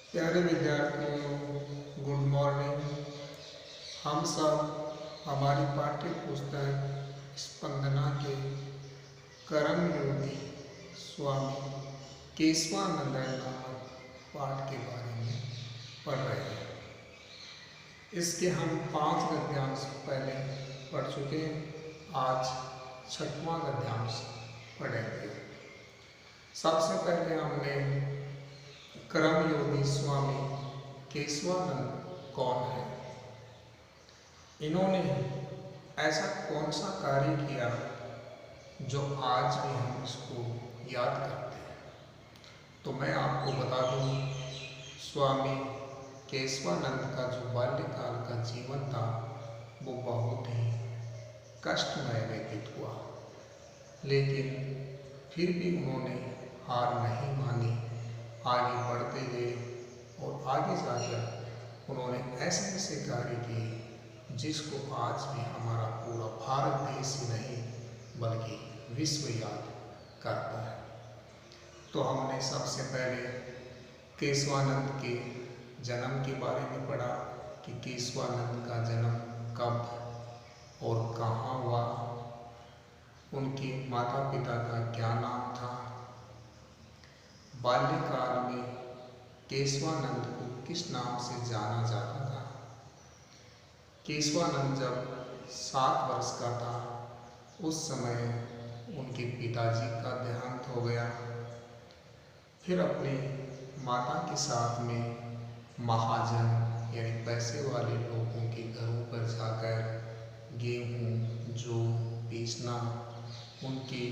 प्यारे विद्यार्थियों, good morning. हम सब हमारी पाठ्य पुस्तक स्पंदना के कर्मयोगी स्वामी केशवानंद नामक पाठ के बारे में पढ़ रहे हैं। इसके हम 5 गद्यांश पहले पढ़ चुके हैं। आज 6वां गद्यांश पढ़ेंगे। सबसे पहले हमने कर्मयोगी स्वामी केशवानंद कौन है, इन्होंने ऐसा कौन सा कार्य किया जो आज भी हम इसको याद करते हैं। तो मैं आपको बता दूं, स्वामी केशवानंद का जो बाल्यकाल का जीवन था वो बहुत ही कष्टमय व्यतीत हुआ, लेकिन फिर भी उन्होंने हार नहीं मानी, आगे बढ़ते गए और आगे जाकर उन्होंने ऐसे ऐसे कार्य किए जिसको आज भी हमारा पूरा भारत देश ही नहीं बल्कि विश्व याद करता है। तो हमने सबसे पहले केशवानंद के जन्म के बारे में पढ़ा कि केशवानंद का जन्म कब और कहाँ हुआ, उनके माता पिता का क्या नाम था, बाल्यकाल में केशवानंद को किस नाम से जाना जाता था। केशवानंद जब 7 वर्ष का था उस समय उनके पिताजी का देहांत हो गया। फिर अपने माता के साथ में महाजन यानी पैसे वाले लोगों के घरों पर जाकर गेहूँ जौ पीसना, उनके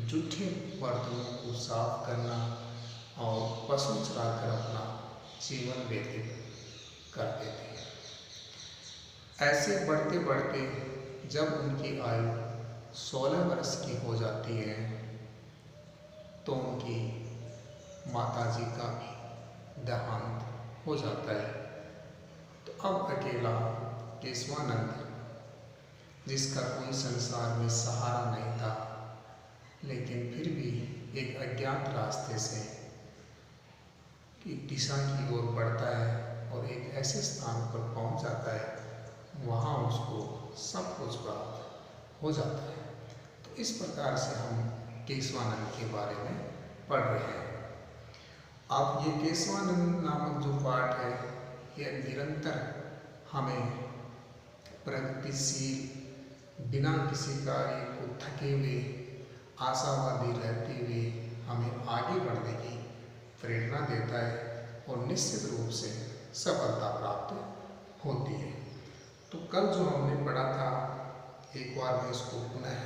जूठे बर्तनों को साफ करना और पशु चराकर अपना जीवन व्यतीत करते थे। ऐसे बढ़ते बढ़ते जब उनकी आयु 16 वर्ष की हो जाती है तो उनकी माताजी का भी देहांत हो जाता है। तो अब अकेला केशवानंद, जिसका कोई संसार में सहारा नहीं था, लेकिन फिर भी एक अज्ञात रास्ते से एक दिशा की ओर बढ़ता है और एक ऐसे स्थान पर पहुंच जाता है, वहां उसको सब कुछ प्राप्त हो जाता है। तो इस प्रकार से हम केशवानंद के बारे में पढ़ रहे हैं। अब ये केशवानंद नामक जो पाठ है, यह निरंतर हमें प्रगतिशील, बिना किसी कार्य को थके हुए, आशावादी रहते हुए हमें आगे बढ़ने की प्रेरणा देता है और निश्चित रूप से सफलता प्राप्त होती है। तो कल जो हमने पढ़ा था, एक बार मैं इसको पुनः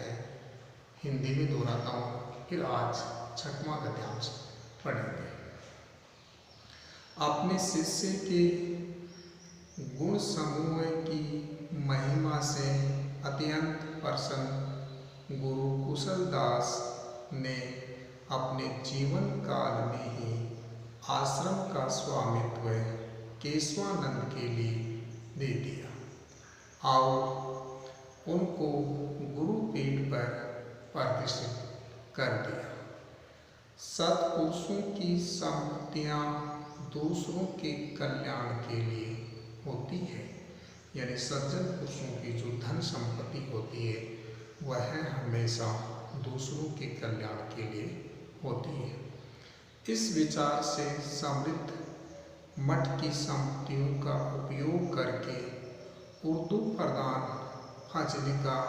हिंदी में दोहराता हूँ, फिर आज 6वां गद्यांश पढ़ेंगे। अपने शिष्य के गुण समूह की महिमा से अत्यंत प्रसन्न गुरु कुशल दास ने अपने जीवन काल में ही आश्रम का स्वामित्व केशवानंद के लिए दे दिया और उनको गुरुपीठ पर प्रतिष्ठित कर दिया। सत्पुरुषों की संपत्तियां दूसरों के कल्याण के लिए होती है, यानी सज्जन पुरुषों की जो धन संपत्ति होती है वह हमेशा दूसरों के कल्याण के लिए होती है। इस विचार से समृद्ध मठ की संपत्तियों का उपयोग करके उर्दू प्रधान फाजिलिका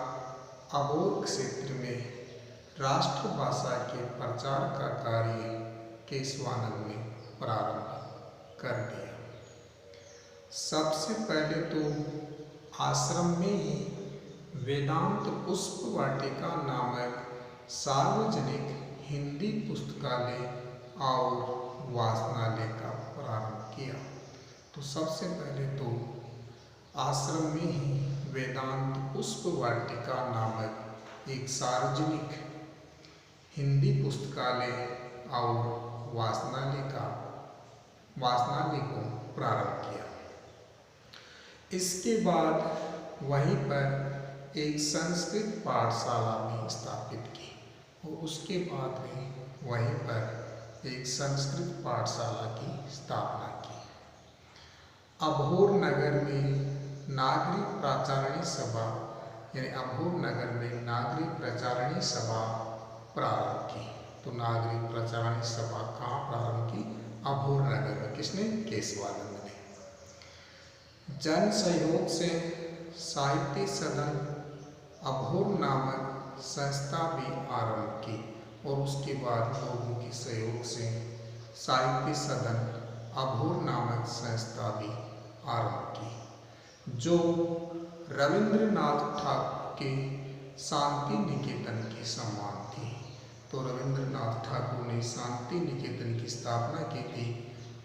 अबोर क्षेत्र में राष्ट्रभाषा के प्रचार का कार्य केशवानंद ने प्रारंभ कर दिया। सबसे पहले तो आश्रम में ही वेदांत पुष्प वाटिका नामक सार्वजनिक हिंदी पुस्तकालय और वाचनालय का प्रारंभ किया। तो सबसे पहले तो आश्रम में ही वेदांत पुष्प वाटिका नामक एक सार्वजनिक हिंदी पुस्तकालय और वाचनालय को प्रारंभ किया। इसके बाद वहीं पर एक संस्कृत पाठशाला भी स्थापित की और उसके बाद भी वहीं पर एक संस्कृत पाठशाला की स्थापना की। अभोर नगर में नागरिक प्रचारणी सभा, यानी अभोर नगर में नागरिक प्रचारणी सभा प्रारंभ की। तो नागरिक प्रचारणी सभा कहाँ प्रारंभ की? अभोर नगर में। किसने? केशवानंद ने। जन सहयोग से साहित्य सदन अभोर नामक संस्था भी आरंभ की, और उसके बाद लोगों के सहयोग से साहित्य सदन अभोर नामक संस्था भी आरंभ की, जो रविंद्रनाथ ठाकुर के शांति निकेतन की सम्मान थी। तो रविंद्रनाथ ठाकुर ने शांति निकेतन की स्थापना की थी।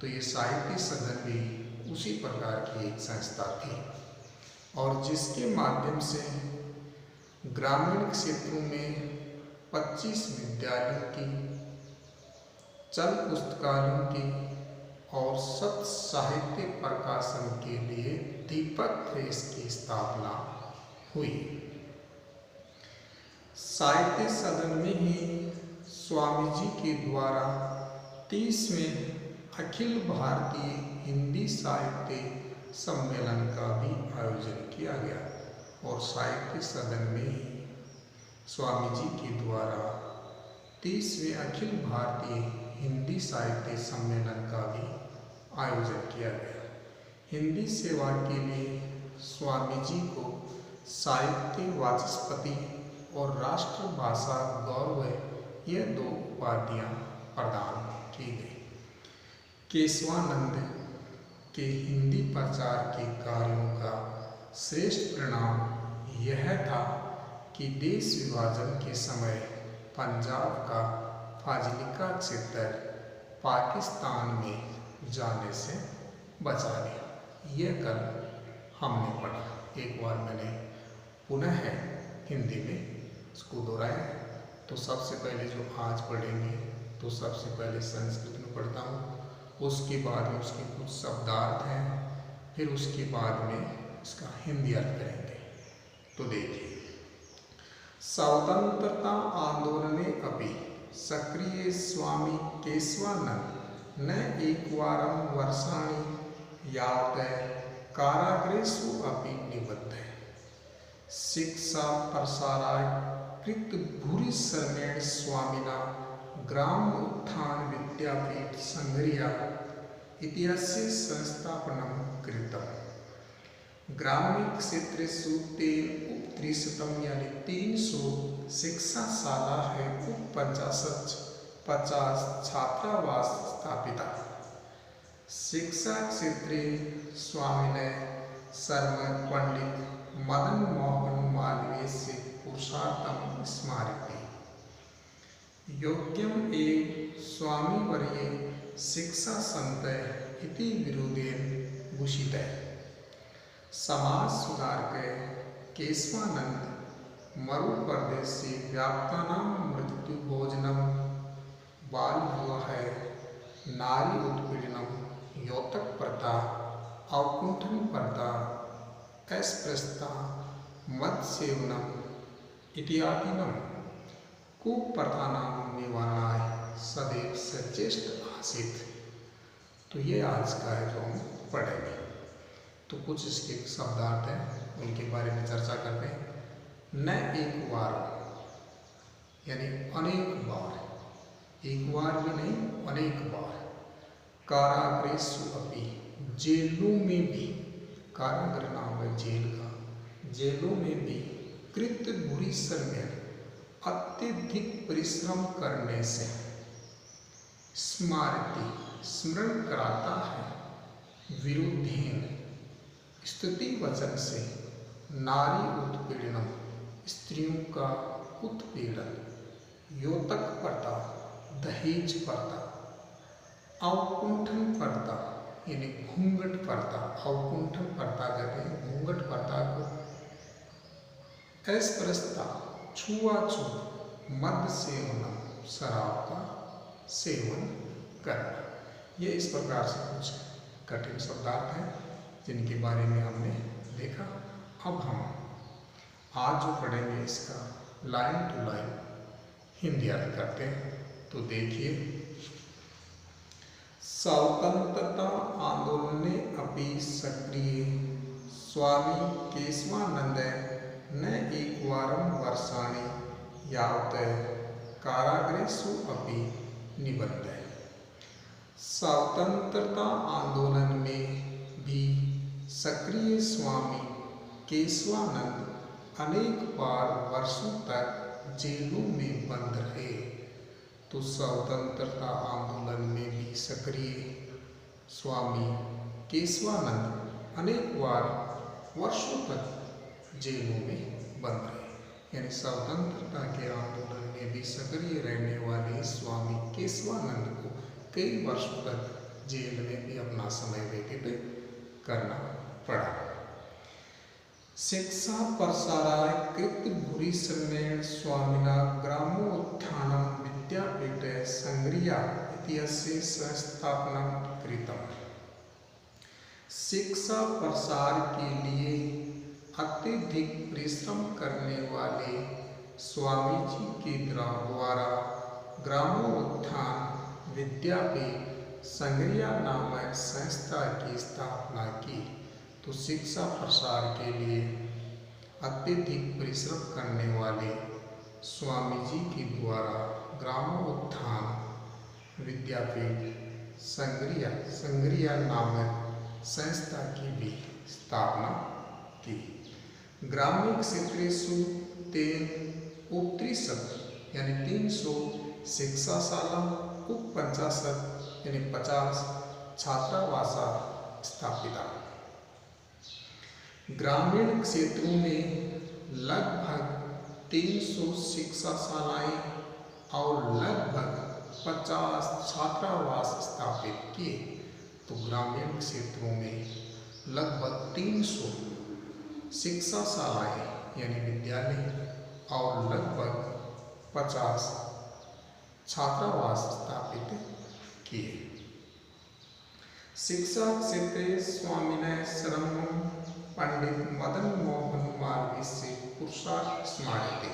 तो ये साहित्य सदन भी उसी प्रकार की एक संस्था थी, और जिसके माध्यम से ग्रामीण क्षेत्रों में 25 विद्यालयों की, चल पुस्तकालयों की और सत साहित्य प्रकाशन के लिए दीपक प्रेस की स्थापना हुई। साहित्य सदन में ही स्वामी जी के द्वारा 30वें अखिल भारतीय हिंदी साहित्य सम्मेलन का भी आयोजन किया गया, और साहित्य सदन में ही स्वामी जी के द्वारा 30वें अखिल भारतीय हिंदी साहित्य सम्मेलन का भी आयोजन किया गया। हिंदी सेवा के लिए स्वामी जी को साहित्य वाचस्पति और राष्ट्रभाषा गौरव, ये 2 उपाधियां प्रदान की गई। केशवानंद के हिंदी प्रचार के कार्यों का श्रेष्ठ परिणाम यह था कि देश विभाजन के समय पंजाब का फाजिलिका क्षेत्र पाकिस्तान में जाने से बचा लिया। यह कल हमने पढ़ा। एक बार मैंने पुनः हिंदी में इसको दोहराया। तो सबसे पहले जो आज पढ़ेंगे, तो सबसे पहले संस्कृत में पढ़ता हूँ, उसके बाद में उसके कुछ शब्दार्थ हैं, फिर उसके बाद में इसका हिंदी अर्थ करेंगे। तो देखिए, स्वतंत्रता आंदोलने अपि सक्रिय स्वामी केशवानंद न एकवारं वर्षाणि यावत् कारागृहेषु अपि निबद्धः। शिक्षा प्रसाराय कृत भूरि श्रमेण स्वामिना ग्राम उत्थान विद्यापीठ संघर्या इत्यस्य संस्थापनं कृतम्। ग्रामीण क्षेत्रेषु तेन 300 यानी 300 शिक्षाशाला है, 50 छात्रावास स्थापिता। शिक्षा क्षेत्रे स्वामिने शर्म पंडित मदन मोहन मालवीय से पुरुषार्थम स्मारते योग्यम एव स्वामी वर्ये शिक्षा संत इति विरोधेन भूषितः। समाज सुधारक केशवानंद मरु प्रदेश से व्याप्तानां मृत्यु भोजनम, बाल विवाह, नारी उत्पीड़नम, यौतक प्रथा, अवकुंठन प्रथा, अस्पृश्यता, मद सेवनम इत्यादिनम कुप्रथानां निवारणाय सदैव सचेष्ट आसीत्। तो ये आज का है जो हम पढ़ेंगे। तो कुछ इसके शब्दार्थ हैं, उनके बारे में चर्चा करते हैं। न एक बार यानी अनेक बार, एक बार भी नहीं, अनेक बार। कारागृहेषु अपि, जेलों में भी, कारागृह नाम है जेल का, जेलों में भी कृत भूरि श्रमेण अत्यधिक परिश्रम करने से स्मारती स्मरण कराता है, विरोधेन स्तुति वचन से, नारी उत्पीड़नम स्त्रियों का उत्पीड़न, यौतक प्रथा दहेज प्रथा, अवकुंठन प्रथा यानी घूंघट प्रथा, अवकुंठन प्रथा कहते हैं घूंघट प्रथा को, अस्पृश्यता छुआछूत, मद सेवनम शराब का सेवन करना। ये इस प्रकार से कुछ कठिन शब्दार्थ हैं जिनके बारे में हमने देखा। अब हम आज जो पढ़ेंगे इसका लाइन टू लाइन हिंदी अर्थ करते हैं। तो देखिए, स्वतंत्रता आंदोलने अपि सक्रिय स्वामी केशवानंद न एकवारं वर्षाणि यावत् कारागृहेषु अपि निबद्धः। स्वतंत्रता आंदोलन में भी सक्रिय स्वामी केशवानंद अनेक बार वर्षों तक जेलों में बंद रहे। तो स्वतंत्रता आंदोलन में भी सक्रिय स्वामी केशवानंद अनेक बार वर्षों तक जेलों में बंद रहे। यानी स्वतंत्रता के आंदोलन में भी सक्रिय रहने वाले स्वामी केशवानंद को कई वर्षों तक जेल में भी अपना समय व्यतीत करना पड़ा। शिक्षा प्रसाराय कृत भूरि श्रमेण स्वामिना ग्रामोत्थानं विद्यापीठ संग्रिया इत्यस्य संस्थापनं कृतम्। शिक्षा प्रसार के लिए अत्यधिक परिश्रम करने वाले स्वामी जी के द्वारा ग्रामोत्थान विद्यापीठ संग्रिया नामक संस्था की स्थापना की। तो शिक्षा प्रसार के लिए अत्यधिक परिश्रम करने वाले स्वामी जी के द्वारा ग्रामोत्थान विद्यापीठ संग्रिया नामक संस्था की भी स्थापना की। ग्रामीण क्षेत्रेषु तेन उत्तरिशत यानी 300 शिक्षाशाला उप 50 यानी 50 छात्रावासा स्थापिता। ग्रामीण क्षेत्रों में लगभग 300 शिक्षाशालाएं और लगभग 50 छात्रावास स्थापित किए। तो ग्रामीण क्षेत्रों में लगभग 300 शिक्षाशालाएं यानी विद्यालय और लगभग 50 छात्रावास स्थापित किए। शिक्षा क्षेत्रे स्वामिनः शरणं पंडित मदन मोहन मालवीय से पुरुषार्थ स्मारते।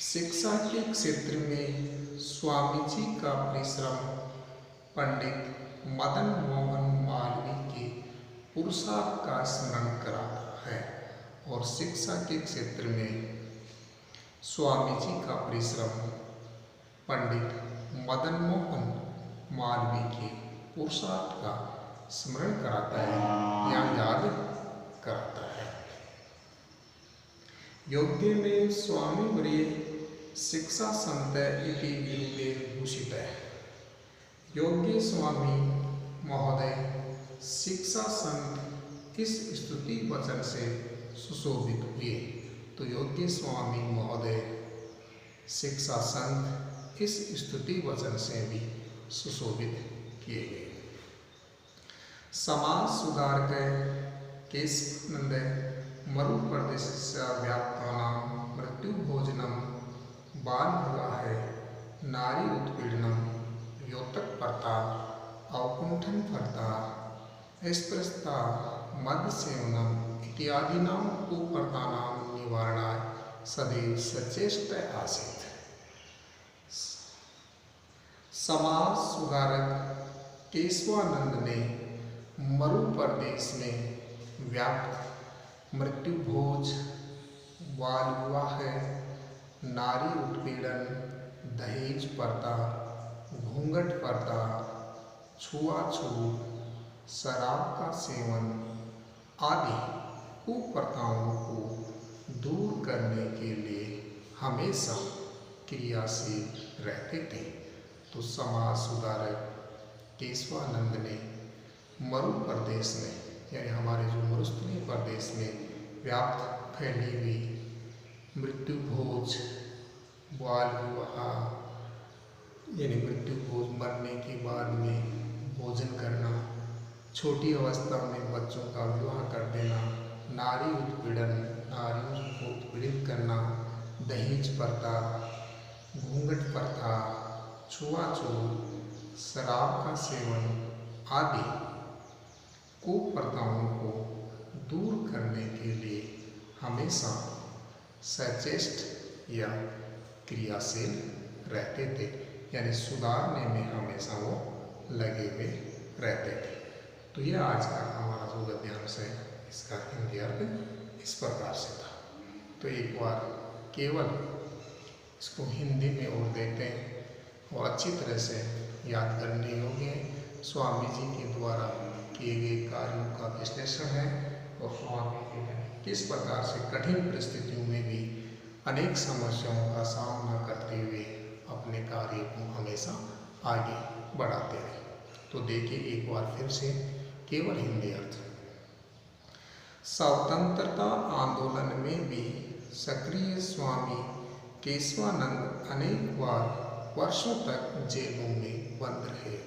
शिक्षा के क्षेत्र में स्वामी जी का परिश्रम पंडित मदन मोहन मालवीय के पुरुषार्थ का स्मरण कराता है। और शिक्षा के क्षेत्र में स्वामी जी का परिश्रम पंडित मदन मोहन मालवीय के पुरुषार्थ का स्मरण कराता है या याद कराता है। योग्य में स्वामी वर्य शिक्षा संत इति बिरुदे भूषितः। योग्य स्वामी महोदय शिक्षा संत इस स्तुति वचन से सुशोभित हुए। तो योग्य स्वामी महोदय शिक्षा संत इस स्तुति वचन से भी सुशोभित किए गए। समाज सुधारक केशवानंद मरु प्रदेश व्याप्तानां मृत्यु भोजनम बाल विवाह नारी उत्पीड़नम योतक प्रथा अवकुंठन प्रथा अस्पृश्यता मद्य सेवनम इत्यादीनां कुप्रथानां निवारणाय सदैव सचेष्ट आसीत्। समाज सुधारक केशवानंद ने मरु प्रदेश में व्याप्त मृत्यु भोज, बाल विवाह, नारी उत्पीड़न, दहेज प्रथा, घूंघट प्रथा, छुआछूत, शराब का सेवन आदि कुप्रथाओं को दूर करने के लिए हमेशा क्रियाशील रहते थे। तो समाज सुधारक केशवानंद ने मरु प्रदेश में यानी हमारे जो मरुस्थलीय प्रदेश में व्याप्त फैली हुई मृत्यु भोज, बाल विवाह यानी मृत्यु भोज मरने के बाद में भोजन करना, छोटी अवस्था में बच्चों का विवाह कर देना, नारी उत्पीड़न नारियों को उत्पीड़ित करना, दहेज प्रथा, घूंघट प्रथा, छुआछूत, शराब का सेवन आदि कुप्रथाओं को दूर करने के लिए हमेशा सचेष्ट या क्रियाशील रहते थे, यानी सुधारने में हमेशा वो लगे हुए रहते थे। तो यह आज का हमारा जो गद्यांश है इसका हिंदी अर्थ इस प्रकार से था। तो एक बार केवल इसको हिंदी में और देते हैं और अच्छी तरह से याद करने योग्य है। स्वामी जी के द्वारा किए गए कार्यों का विश्लेषण है और स्वामी जी ने किस प्रकार से कठिन परिस्थितियों में भी अनेक समस्याओं का सामना करते हुए अपने कार्य को हमेशा आगे बढ़ाते रहे। तो देखिए एक बार फिर से केवल हिंदी अर्थ। स्वतंत्रता आंदोलन में भी सक्रिय स्वामी केशवानंद अनेक बार वर्षों तक जेलों में बंद रहे।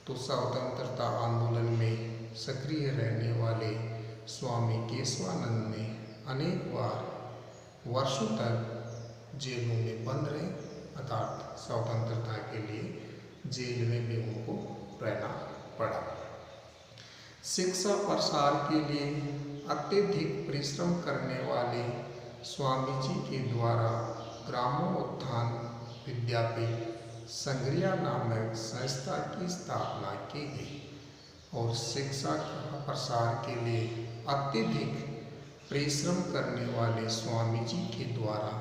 तो स्वतंत्रता आंदोलन में सक्रिय रहने वाले स्वामी केशवानंद ने अनेक बार वर्षों तक जेलों में बंद रहे, अर्थात स्वतंत्रता के लिए जेल में भी उनको रहना पड़ा। शिक्षा प्रसार के लिए अत्यधिक परिश्रम करने वाले स्वामी जी के द्वारा ग्रामोत्थान विद्यापीठ संग्रिया नामक संस्था की स्थापना की गई और शिक्षा प्रसार के लिए अत्यधिक परिश्रम करने वाले स्वामी जी के द्वारा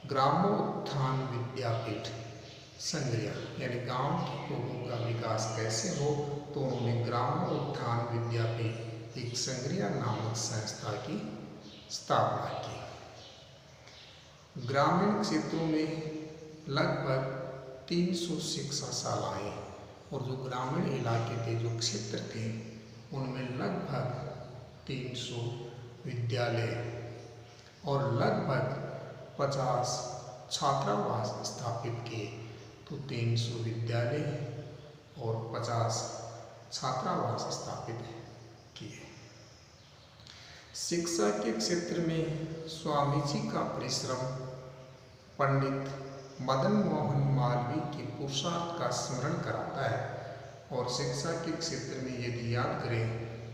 ग्रामोत्थान विद्यापीठ संग्रिया यानी गांव के लोगों का विकास कैसे हो, तो उन्होंने ग्रामोत्थान विद्यापीठ एक संग्रिया नामक संस्था की स्थापना की। ग्रामीण क्षेत्रों में लगभग 300 शिक्षाशालाएं और जो ग्रामीण इलाके के जो क्षेत्र थे उनमें लगभग 300 विद्यालय और लगभग 50 छात्रावास स्थापित किए। तो 300 विद्यालय और 50 छात्रावास स्थापित किए। शिक्षा के क्षेत्र में स्वामी जी का परिश्रम पंडित मदन मोहन मालवीय के पुरुषार्थ का स्मरण कराता है। और शिक्षा के क्षेत्र में यदि याद करें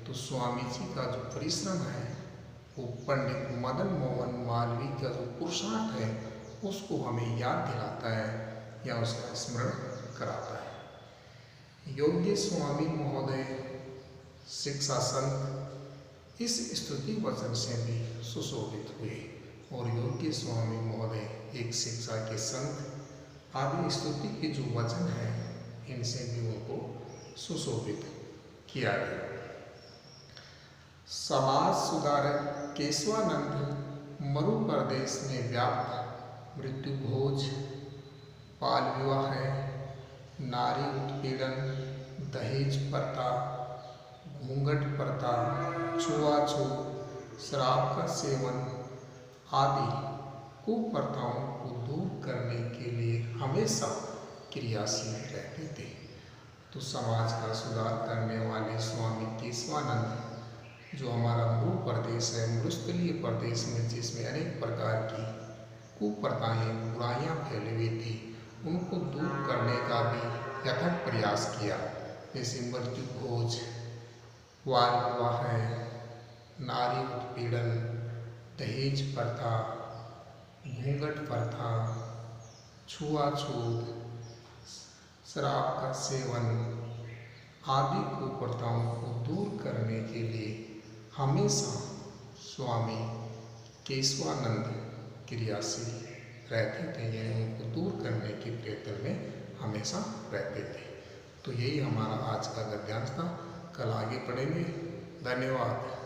तो स्वामी जी का जो परिश्रम है वो पंडित मदन मोहन मालवीय का जो पुरुषार्थ है उसको हमें याद दिलाता है या उसका स्मरण कराता है। योग्य स्वामी महोदय शिक्षा संत इस स्तुति वचन से भी सुशोभित हुए और योग्य स्वामी महोदय एक शिक्षा के संत आदि स्तुति के जो वचन है इनसे भी उनको सुशोभित किया गया। समाज सुधारक केशवानंद मरु प्रदेश में व्याप्त मृत्यु भोज, बाल विवाह, नारी उत्पीड़न, दहेज प्रथा, घूंघट प्रथा, छुआछूत, शराब का सेवन आदि कुप्रथाओं को दूर करने के लिए हमेशा क्रियाशील रहते थे। तो समाज का सुधार करने वाले स्वामी केशवानंद जो हमारा मरु प्रदेश है, मरुस्थलीय प्रदेश में जिसमें अनेक प्रकार की कुप्रथाएं बुराइयां फैली हुई थी उनको दूर करने का भी यथक प्रयास किया। जैसे मृत्यु भोज, बाल विवाह, नारी उत्पीड़न, दहेज प्रथा, घूंघट प्रथा, छुआछूत, शराब का सेवन आदि कुप्रथाओं को दूर करने के लिए हमेशा स्वामी केशवानंद क्रियाशील रहते थे, यानी उनको दूर करने के प्रयत्न में हमेशा रहते थे। तो यही हमारा आज का गद्यांश था। कल आगे पढ़ेंगे। धन्यवाद।